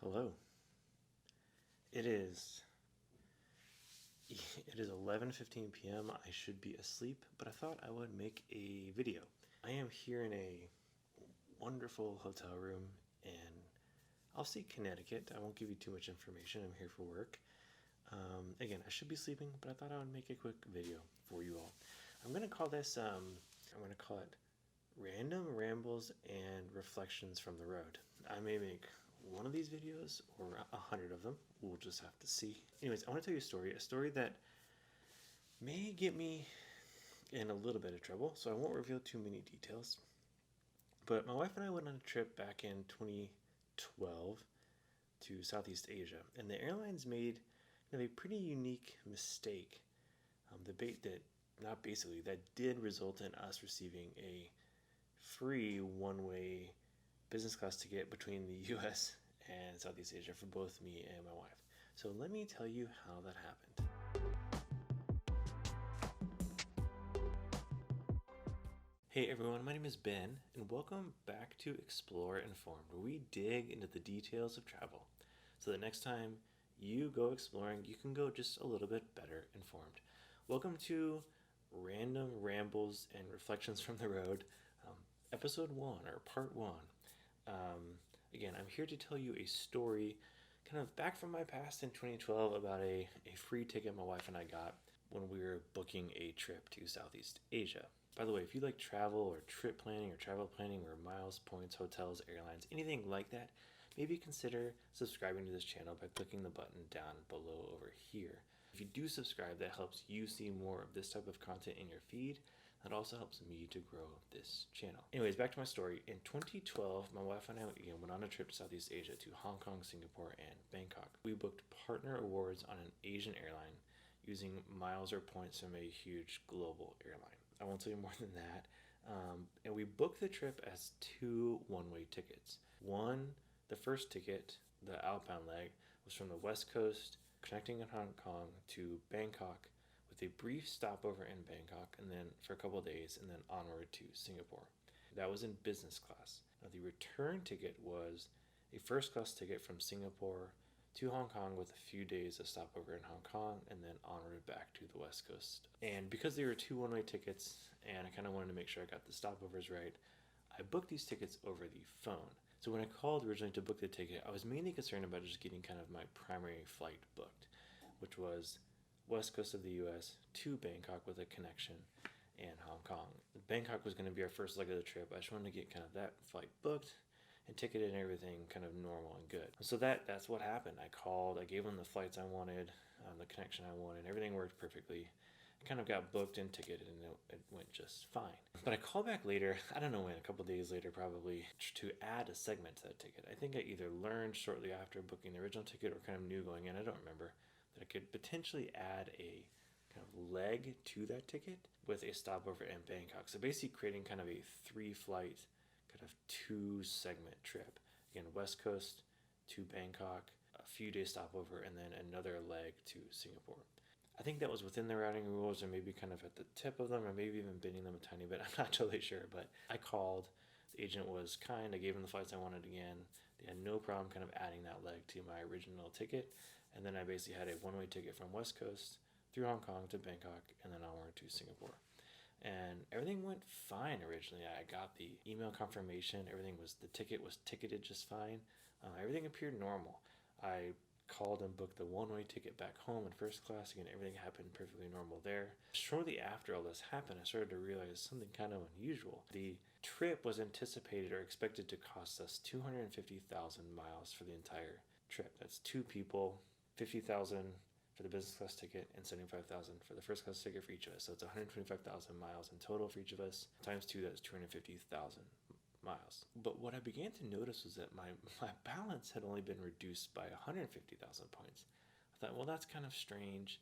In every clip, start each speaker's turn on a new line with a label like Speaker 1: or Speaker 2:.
Speaker 1: Hello. It is 11:15 p.m. I should be asleep, but I thought I would make a video. I am here in a wonderful hotel room in, I'll say Connecticut. I won't give you too much information. I'm here for work. Again, I should be sleeping, but I thought I would make a quick video for you all. I'm going to call this, I'm going to call it Random Rambles and Reflections from the Road. I may make one of these videos or 100 of them. We'll just have to see. Anyways, I want to tell you a story that may get me in a little bit of trouble, so I won't reveal too many details. But my wife and I went on a trip back in 2012 to Southeast Asia, and the airlines made a pretty unique mistake. That did result in us receiving a free one-way business class ticket between the US and Southeast Asia for both me and my wife. So let me tell you how that happened. Hey everyone, my name is Ben, and welcome back to ExploreInformed, where we dig into the details of travel, so that next time you go exploring, you can go just a little bit better informed. Welcome to Random Rambles and Reflections from the Road, episode 1, or part 1. Again, I'm here to tell you a story kind of back from my past in 2012 about a free ticket my wife and I got when we were booking a trip to Southeast Asia. By the way, if you like travel or trip planning or travel planning or miles, points, hotels, airlines, anything like that, maybe consider subscribing to this channel by clicking the button down below over here. If you do subscribe, that helps you see more of this type of content in your feed. That also helps me to grow this channel. Anyways, back to my story. In 2012, my wife and I went on a trip to Southeast Asia to Hong Kong, Singapore, and Bangkok. We booked partner awards on an Asian airline using miles or points from a huge global airline. I won't tell you more than that. And we booked the trip as 2 one-way tickets. The first ticket, the outbound leg, was from the West Coast, connecting in Hong Kong to Bangkok, with a brief stopover in Bangkok, and then for a couple of days, and then onward to Singapore. That was in business class. Now the return ticket was a first class ticket from Singapore to Hong Kong with a few days of stopover in Hong Kong, and then onward back to the West Coast. And because they were 2 one-way tickets, and I kind of wanted to make sure I got the stopovers right, I booked these tickets over the phone. So when I called originally to book the ticket, I was mainly concerned about just getting kind of my primary flight booked, which was West Coast of the US to Bangkok with a connection and Hong Kong. Bangkok was going to be our first leg of the trip. I just wanted to get kind of that flight booked and ticketed and everything kind of normal and good. So that's what happened. I called, I gave them the flights I wanted, the connection I wanted, everything worked perfectly. I kind of got booked and ticketed, and it went just fine. But I called back later, I don't know when, a couple of days later probably, to add a segment to that ticket. I think I either learned shortly after booking the original ticket or kind of knew going in, I don't remember, that I could potentially add a kind of leg to that ticket with a stopover in Bangkok. So basically creating kind of a 3-flight, kind of 2-segment trip. Again, West Coast to Bangkok, a few days stopover, and then another leg to Singapore. I think that was within the routing rules, or maybe kind of at the tip of them, or maybe even bending them a tiny bit. I'm not totally sure, but I called. The agent was kind. I gave him the flights I wanted again. They had no problem kind of adding that leg to my original ticket. And then I basically had a one-way ticket from West Coast through Hong Kong to Bangkok, and then onward to Singapore. And everything went fine originally. I got the email confirmation. The ticket was ticketed just fine. Everything appeared normal. I called and booked the one-way ticket back home in first class. Again, everything happened perfectly normal there. Shortly after all this happened, I started to realize something kind of unusual. The trip was anticipated or expected to cost us 250,000 miles for the entire trip. That's 2 people, 50,000 for the business class ticket, and 75,000 for the first class ticket for each of us. So it's 125,000 miles in total for each of us. Times 2, that's 250,000 miles. But what I began to notice was that my balance had only been reduced by 150,000 points. I thought, well, that's kind of strange.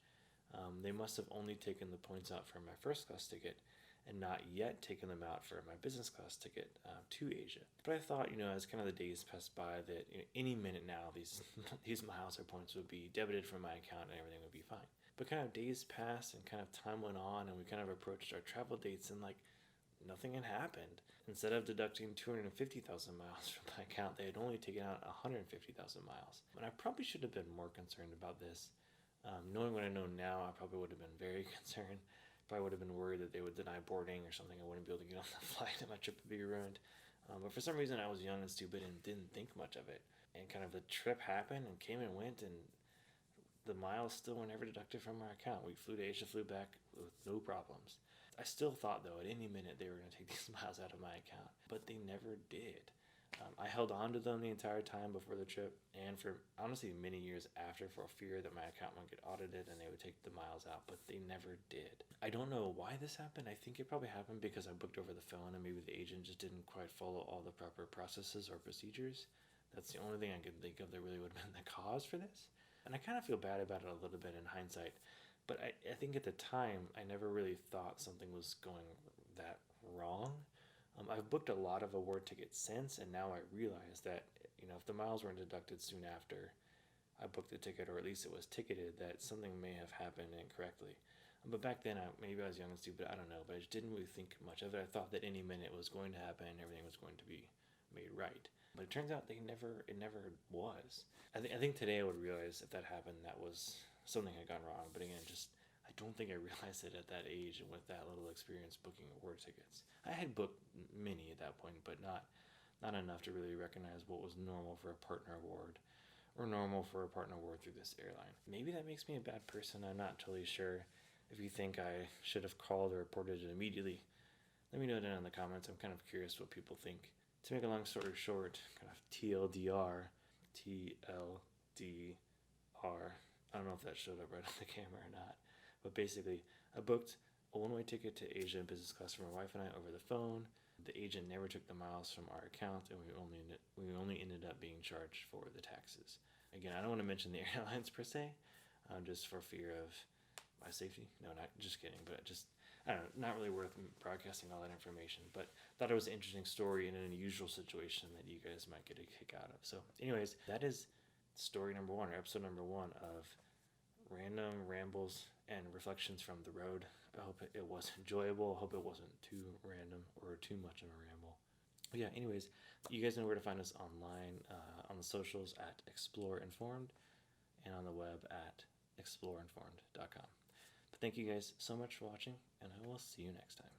Speaker 1: They must have only taken the points out for my first class ticket and not yet taken them out for my business class ticket to Asia. But I thought, as kind of the days passed by, that any minute now these miles or points would be debited from my account and everything would be fine. But kind of days passed and kind of time went on, and we kind of approached our travel dates, and nothing had happened. instead of deducting 250,000 miles from my account, they had only taken out 150,000 miles. And I probably should have been more concerned about this. Knowing what I know now, I probably would have been very concerned. Probably would have been worried that they would deny boarding or something. I wouldn't be able to get on the flight and my trip would be ruined. But for some reason, I was young and stupid and didn't think much of it. And kind of the trip happened and came and went, and the miles still were never deducted from our account. We flew to Asia, flew back with no problems. I still thought, though, at any minute they were going to take these miles out of my account, but they never did. I held on to them the entire time before the trip, and for honestly many years after, for fear that my account might get audited and they would take the miles out, but they never did. I don't know why this happened. I think it probably happened because I booked over the phone and maybe the agent just didn't quite follow all the proper processes or procedures. That's the only thing I can think of that really would have been the cause for this. And I kind of feel bad about it a little bit in hindsight, but I think at the time I never really thought something was going that wrong. I've booked a lot of award tickets since, and now I realize that, if the miles weren't deducted soon after I booked the ticket, or at least it was ticketed, that something may have happened incorrectly. But back then, maybe I was young and stupid, I don't know, but I just didn't really think much of it. I thought that any minute it was going to happen, everything was going to be made right. But it turns out it never was. I think today I would realize if that happened, that was something had gone wrong. But again, I don't think I realized it at that age and with that little experience booking award tickets. I had booked many at that point, but not enough to really recognize what was normal for a partner award or normal for a partner award through this airline. Maybe that makes me a bad person. I'm not totally sure. If you think I should have called or reported it immediately, let me know down in the comments. I'm kind of curious what people think. To make a long story short, kind of TLDR, I don't know if that showed up right on the camera or not. But basically, I booked a one-way ticket to Asia in business class for my wife and I over the phone. The agent never took the miles from our account, and we only ended up being charged for the taxes. Again, I don't want to mention the airlines per se, just for fear of my safety. No, not just kidding, but I don't know, not really worth broadcasting all that information. But thought it was an interesting story in an unusual situation that you guys might get a kick out of. So, anyways, that is story number 1, or episode number 1 of Random Rambles and Reflections from the Road. I hope it was enjoyable. I hope it wasn't too random or too much of a ramble. But yeah, anyways, you guys know where to find us online, on the socials at ExploreInformed, and on the web at ExploreInformed.com. But thank you guys so much for watching, and I will see you next time.